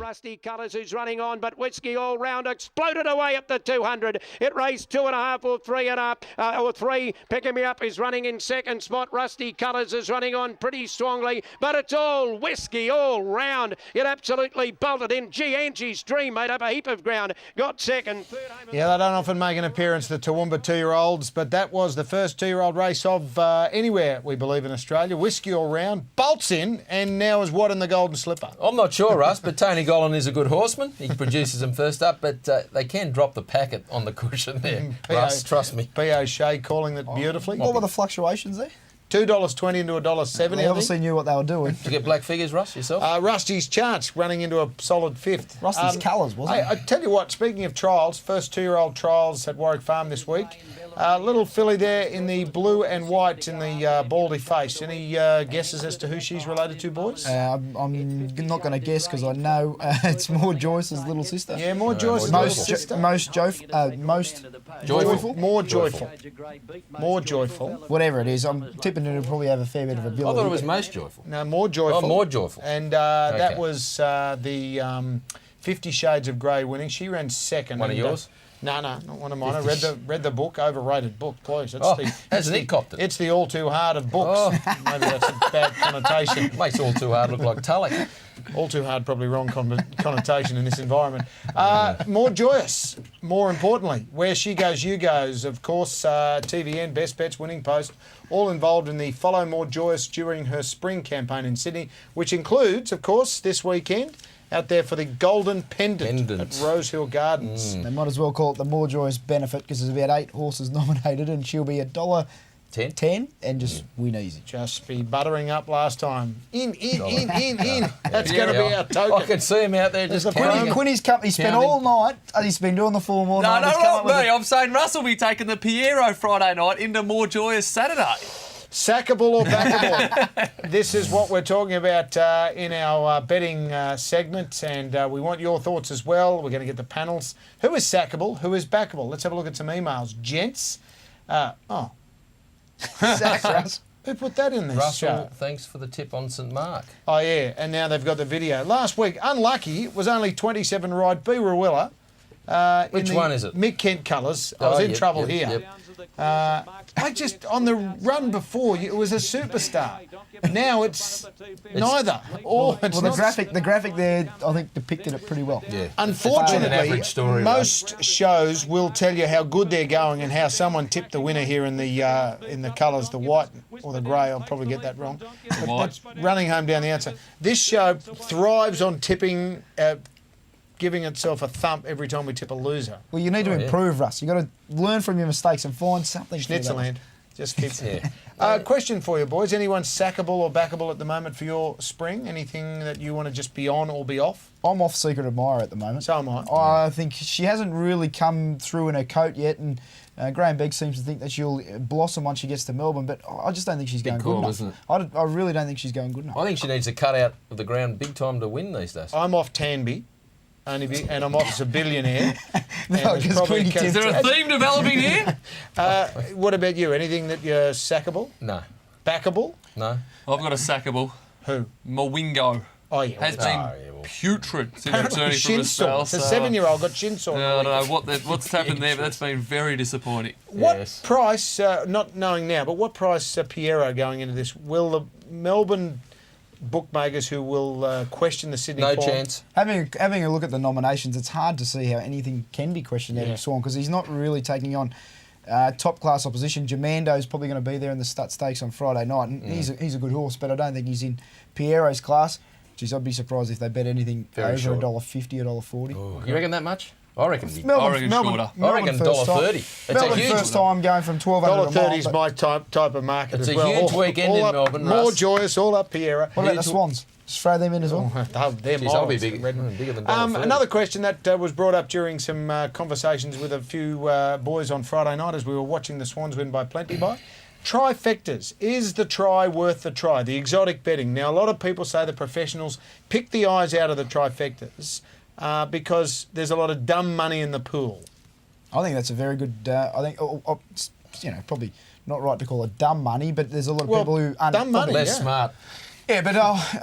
Rusty Colours, who's running on, but Whiskey All Round exploded away at the 200. It raced 2.5 or 3.5 or 3. Picking Me Up is running in second spot. Rusty Colours is running on pretty strongly, but it's all Whiskey All Round. It absolutely bolted in. Gee, Angie's Dream made up a heap of ground. Got second. Third. Yeah, they don't often make an appearance, the Toowoomba 2-year-olds, but that was the first 2-year-old race of anywhere, we believe, in Australia. Whiskey All Round bolts in and now is what in the Golden Slipper? I'm not sure, Russ, but Tony Gollan is a good horseman. He produces them first up, but they can drop the packet on the cushion there. Russ, trust me. P.O. Shea calling it beautifully. What were the fluctuations there? $2.20 into $1.70. They obviously knew what they were doing. Did you get black figures, Russ, yourself? Rusty's Chance running into a solid fifth. Rusty's Colours, wasn't it? I tell you what, speaking of trials, first 2-year-old trials at Warwick Farm this week. Little filly there in the blue and white in the baldy face. Any guesses as to who she's related to, boys? I'm not going to guess because I know it's More Joyce's little sister. Yeah, More Joyce's little sister. Most joyful. More joyful. More joyful. Whatever it is, I'm tipping it'll probably have a fair bit of ability. I thought it was most joyful. No, More Joyful. Oh, More Joyful. And that was the 50 Shades of Grey winning. She ran second. One of yours? No, not one of mine. I read the book, overrated book, please. Hasn't he copped it? It's the All Too Hard of books. Oh. Maybe that's a bad connotation. Makes All Too Hard look like Tully. All Too Hard, probably wrong connotation in this environment. More Joyous, more importantly. Where She Goes, You Goes, of course, TVN, Best Bets, Winning Post, all involved in the Follow More Joyous during her spring campaign in Sydney, which includes, of course, this weekend, out there for the Golden Pendant at Rosehill Gardens. They might as well call it the More Joyous Benefit because there's about 8 horses nominated and she'll be $1.10 and just win easy. Just be buttering up last time. In. That's going to be our token. I can see him out there just Quinny's company spent all night. He's been doing the full morning. No, not me. I'm saying Russ will be taking the Piero Friday night into More Joyous Saturday. Sackable or backable? This is what we're talking about in our betting segment, and we want your thoughts as well. We're going to get the panels. Who is sackable? Who is backable? Let's have a look at some emails. Gents. Sack, Russ. Who put that in this Russell, show? thanks for the tip on St Mark. Oh, yeah, and now they've got the video. Last week, unlucky, it was only 27 right. B. Ruilla. Which one is it? Mick Kent colours. I was in trouble here. I just, on the run before, it was a superstar. Now it's neither. The graphic there, I think, depicted it pretty well. Yeah. Unfortunately, story, most shows will tell you how good they're going and how someone tipped the winner here in the colours, the white or the grey. I'll probably get that wrong. But that's running home down the outside. This show thrives on tipping. Giving itself a thump every time we tip a loser. Well, you need to improve, Russ. You've got to learn from your mistakes and find something. Schnitzerland. Just keep question for you, boys. Anyone sackable or backable at the moment for your spring? Anything that you want to just be on or be off? I'm off Secret Admirer at the moment. So am I. I think she hasn't really come through in her coat yet, and Graham Begg seems to think that she'll blossom once she gets to Melbourne, but I just don't think she's going good enough. Isn't it? I really don't think she's going good enough. I think she needs to cut out of the ground big time to win these days. I'm off Tanby. And I'm off as a billionaire. Is there a theme developing here? What about you? Anything that you're sackable? No. Backable? No. I've got a sackable. Who? Mwingo. Oh, yeah. Has been putrid since returning from shin a spell. sore. It's a 7-year-old got shin sore. I don't know what's happened there, but that's been very disappointing. What price, not knowing now, but what price Piero going into this? Will the Melbourne bookmakers who will question the Sydney form? No chance. Having a look at the nominations, it's hard to see how anything can be questioned out of Swan because he's not really taking on top-class opposition. Jamando's probably going to be there in the Stud Stakes on Friday night, and he's a good horse, but I don't think he's in Piero's class. Geez, I'd be surprised if they bet anything over $1.50, $1.40. Oh, you reckon that much? I reckon shorter. I reckon $1.30. It's Melbourne a huge first time going from $1,200 $1.30 is my type of market it's as well. It's a huge weekend in Melbourne, Russ. More Joyous, all up Piero. What about the Swans? Just throw them in as well. They're I'll be bigger than $1.30. Another question that was brought up during some conversations with a few boys on Friday night as we were watching the Swans win by plenty by. Trifectas. Is the try worth the try? The exotic betting. Now, a lot of people say the professionals pick the eyes out of the trifectas because there's a lot of dumb money in the pool. I think that's a very good... probably not right to call it dumb money, but there's a lot of people who aren't... Dumb money, less smart. Yeah, but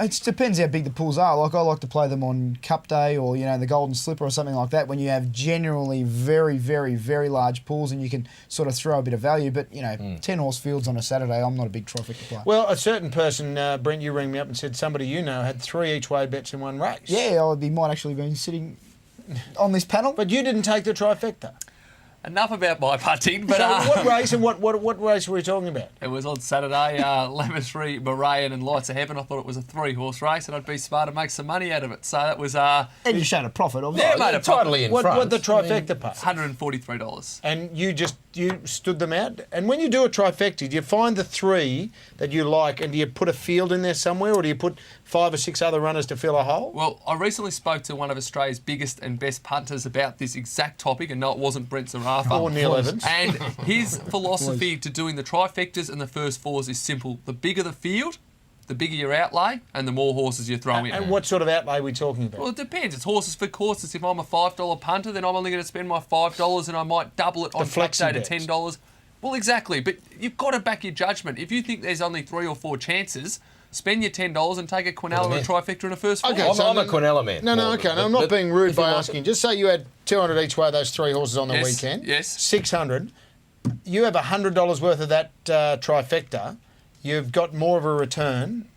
it depends how big the pools are. Like I like to play them on Cup Day or the Golden Slipper or something like that when you have generally very, very, very large pools and you can sort of throw a bit of value. But 10 horse fields on a Saturday, I'm not a big trifecta player. Well, a certain person, Brent, you rang me up and said somebody had 3 each way bets in one race. Yeah, he might actually have been sitting on this panel. But you didn't take the trifecta. Enough about my putting, but So what race and what race were we talking about? it was on Saturday, Lamestry, Moraine and Lights of Heaven. I thought it was a 3-horse race and I'd be smart to make some money out of it. So that was... and you showed a profit, obviously. Yeah, made a profit. Totally in What front. the trifecta pay? $143. And you stood them out. And when you do a trifecta, do you find the 3 that you like and do you put a field in there somewhere or do you put 5 or 6 other runners to fill a hole? Well, I recently spoke to one of Australia's biggest and best punters about this exact topic, and no, it wasn't Brent Zarafa. Or Neil Evans. And his philosophy to doing the trifectas and the first 4s is simple. The bigger the field, the bigger your outlay, and the more horses you throw in. And what sort of outlay are we talking about? Well, it depends. It's horses for courses. If I'm a $5 punter, then I'm only going to spend my $5 and I might double it on Cup flexi Day to bets. $10. Well, exactly. But you've got to back your judgment. If you think there's only 3 or 4 chances, spend your $10 and take a Quinella and a trifecta in a first 4. Okay, I'm a Quinella man. No, okay. No, I'm not being rude by asking. Just say you had 200 each way of those 3 horses on the Yes, weekend. yes. 600. You have $100 worth of that trifecta. You've got more of a return,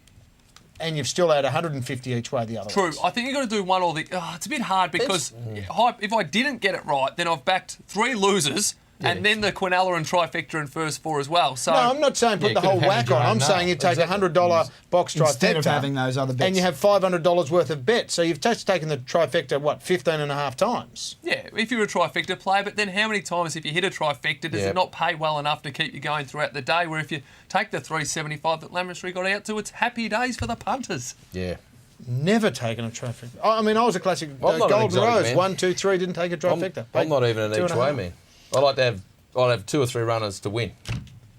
and you've still had 150 each way the other True. ones. I think you've got to do one or the... it's a bit hard because if I didn't get it right, then I've backed 3 losers and then the Quinella and trifecta in first 4 as well. So No, I'm not saying put you the could whole have whack had your on. own I'm saying you take a exactly. $100 box trifecta. Instead of having those other bets. And you have $500 worth of bets. So you've just taken the trifecta, 15 and a half times? yeah, if you're a trifecta player, but then how many times if you hit a trifecta does Yeah. it not pay well enough to keep you going throughout the day? Where if you take the 375 that Lamestry got out to, it's happy days for the punters. Yeah. Never taken a trifecta. I mean, I was a classic I'm not an Golden exotic Rose. man. 1, 2, 3, didn't take a trifecta. I'm not even an Two each and a way half. man. I'd have 2 or 3 runners to win,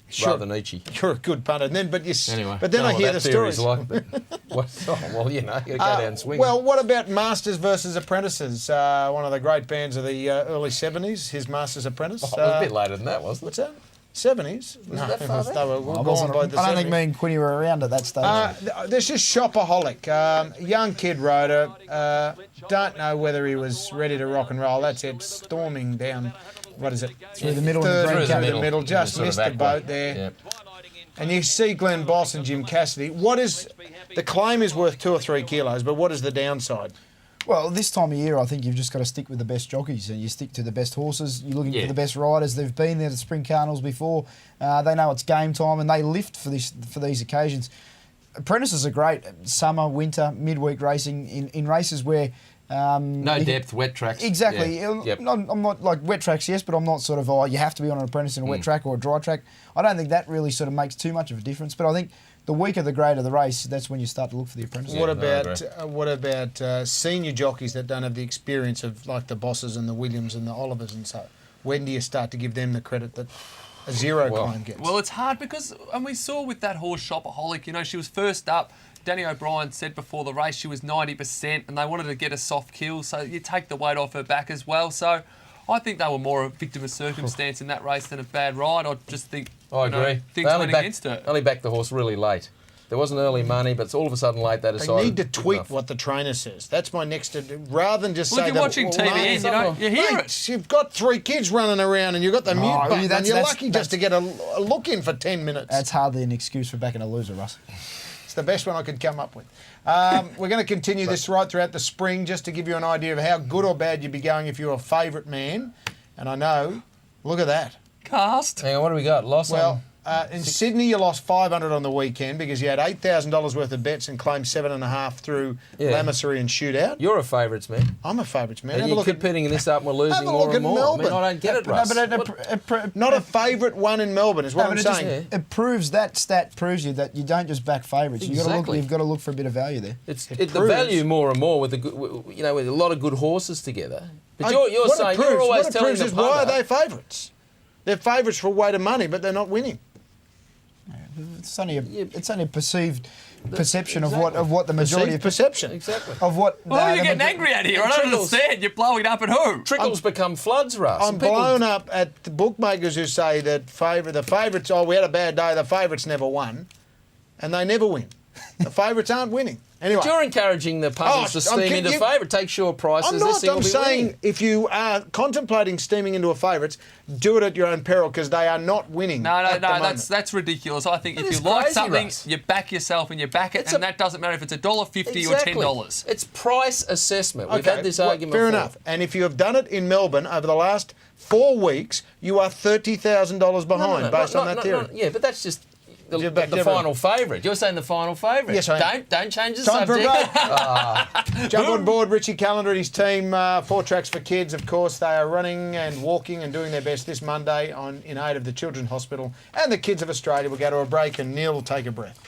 Sure. rather than eachy. You're a good punter. And then, but Anyway, but then I hear the stories. Like, but, well, you got to go down and swing. Well, what about Masters versus Apprentices? One of the great bands of the early 70s, his Master's Apprentice. it was a bit later than that, wasn't What's it? that? 70s? No, that far back? they were I gone wasn't- by the I don't think 70s. me and Quinny were around at that stage. This is Shopaholic. Young kid wrote it. Don't know whether he was ready to rock and roll. That's it. Storming down, what is it? Through the middle of Third the green through cap. the middle. Just Sort of missed the back boat way. there. Yep. And you see Glenn Boss and Jim Cassidy. What is the claim is worth 2 or 3 kilos, but what is the downside? Well, this time of year, I think you've just got to stick with the best jockeys and you stick to the best horses. You're looking Yeah. for the best riders. They've been there to spring carnivals before. They know it's game time and they lift for these occasions. Apprentices are great. Summer, winter, midweek racing in races where... No depth, wet tracks. Exactly. Yeah. Yep. I'm not like wet tracks, yes, but I'm not sort of, you have to be on an apprentice in a wet track or a dry track. I don't think that really sort of makes too much of a difference. But I think the weaker the greater the race, that's when you start to look for the apprentices. Yeah, What about senior jockeys that don't have the experience of like the Bosses and the Williams and the Olivers and so? When do you start to give them the credit that a zero claim gets? Well, it's hard because, and we saw with that horse Shopaholic, she was first up. Danny O'Brien said before the race she was 90% and they wanted to get a soft kill, so you take the weight off her back as well. So I think they were more a victim of circumstance in that race than a bad ride. I just think I agree. things went against her. Only backed the horse really late. There wasn't early money, but it's all of a sudden late they They decided. need to good tweet enough. what the trainer says. That's my next... Rather than just Well, say... if you're watching TVN, you hear mate, it. You've got 3 kids running around and you've got the mute button and that's- you're that's- lucky just to get a look in for 10 minutes. That's hardly an excuse for backing a loser, Russ. It's the best one I could come up with. We're going to continue this right throughout the spring just to give you an idea of how good or bad you'd be going if you're a favourite man. And I know, look at that. Cast. Hang on, what do we got? Loss Well, on... in Sydney, you lost $500 on the weekend because you had $8,000 worth of bets and claimed 7.5 through Yeah. Lamasery and Shootout. You're a favourites, man. I'm a favourites man. And Have a you're look at competing in this up and we're losing have a more look and at more. I mean, Melbourne. I don't get it, No, Russ. but not a favourite one in Melbourne is what I'm saying. It proves that stat proves you that you don't just back favourites. Exactly. You've got to look for a bit of value there. It's It the proves- value more and more with with a lot of good horses together. But I- you're what it saying proves- you're always what it telling proves the is why are punter- they favourites? They're favourites for a weight of money, but they're not winning. It's only a perceived perception of what the majority Perceived of perception. Exactly. of what. Well, the you're getting major- angry out here. I don't Trickles. understand. You're blowing up at who? Trickles become floods, Russ. I'm and people- blown up at the bookmakers who say that the favourites, we had a bad day, the favourites never won, and they never win. The favourites aren't winning. Anyway. You're encouraging the punters to steam into favourite. Take sure prices. I'm This not. thing will I'm be saying winning. if you are contemplating steaming into a favourites, do it at your own peril because they are not winning. No, at the moment. that's ridiculous. I think It if is you like crazy, something, Russ. you back yourself and you back it, and that doesn't matter if it's $1.50 or $10. It's price assessment. We've Okay, had this well, argument fair before. enough. And if you have done it in Melbourne over the last 4 weeks, you are $30,000 behind based on that theory. Yeah, but that's just You're the back to final favourite. You're saying the final favourite. Yes, I am. Don't change the Time for a subject. break. Jump on board, Richie Callender and his team. 4 tracks for kids, of course. They are running and walking and doing their best this Monday in aid of the Children's Hospital and the Kids of Australia. We'll go to a break and Neil will take a breath.